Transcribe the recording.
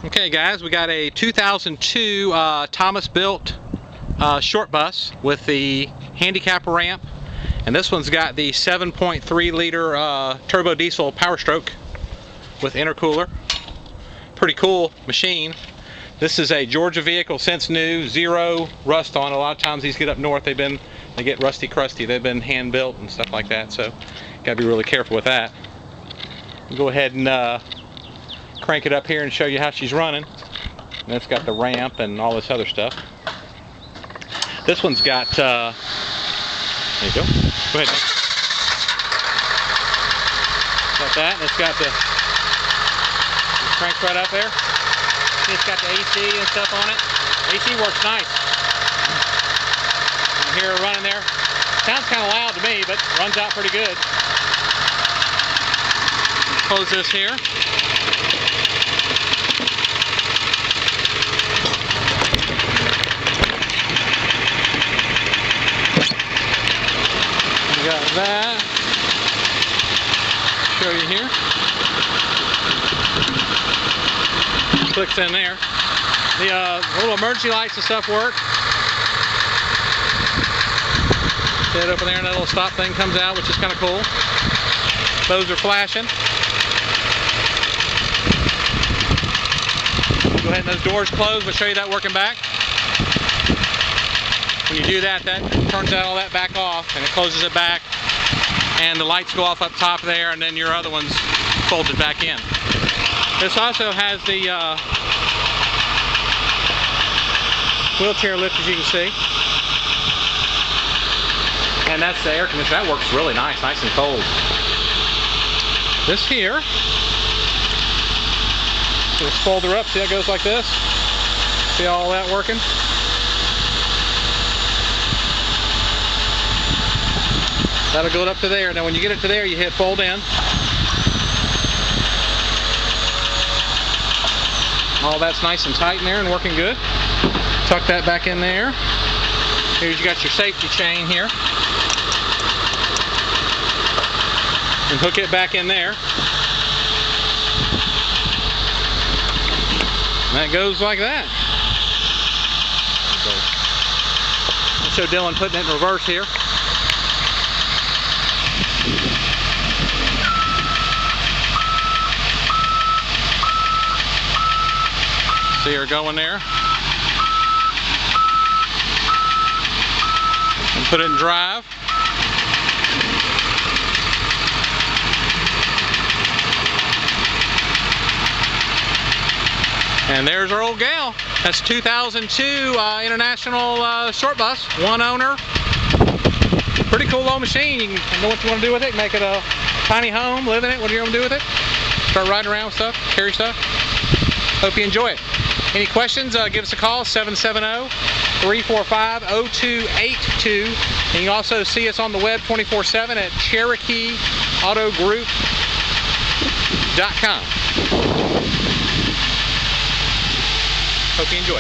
Okay guys, we got a 2002 Thomas built short bus with the handicap ramp, and this one's got the 7.3 liter turbo diesel Powerstroke with intercooler. Pretty cool machine. This is a Georgia vehicle since new, zero rust on. A lot of times these get up north, they get rusty crusty. They've been hand built and stuff like that, so gotta be really careful with that. Go ahead and crank it up here and show you how she's running. And it's got the ramp and all this other stuff. This one's got, there you go. Go ahead. Got that, and it's got the cranks right up there. It's got the AC and stuff on it. AC works nice. You hear her running there. Sounds kind of loud to me, but runs out pretty good. Close this here. Got that. Show you here. Clicks in there. The little emergency lights and stuff work. See it open there, and that little stop thing comes out, which is kind of cool. Those are flashing. Go ahead and those doors close. We'll show you that working back. When you do that, that turns all that back off, and it closes it back, and the lights go off up top there, and then your other one's folded back in. This also has the wheelchair lift, as you can see, and that's the air conditioner. That works really nice and cold. This here, just fold her up. See how it goes like this? See all that working? That'll go up to there. Now when you get it to there, you hit fold in. All that's nice and tight in there and working good. Tuck that back in there. Here you got your safety chain here. And hook it back in there. And that goes like that. I'll show Dylan putting it in reverse here. See her going there. And put it in drive. And there's our old gal. That's 2002 International short bus, one owner. Pretty cool old machine. You can know what you want to do with it. Make it a tiny home, live in it. What do you want to do with it? Start riding around with stuff, carry stuff. Hope you enjoy it. Any questions, give us a call, 770-345-0282. And you can also see us on the web 24/7 at CherokeeAutoGroup.com. Hope you enjoy.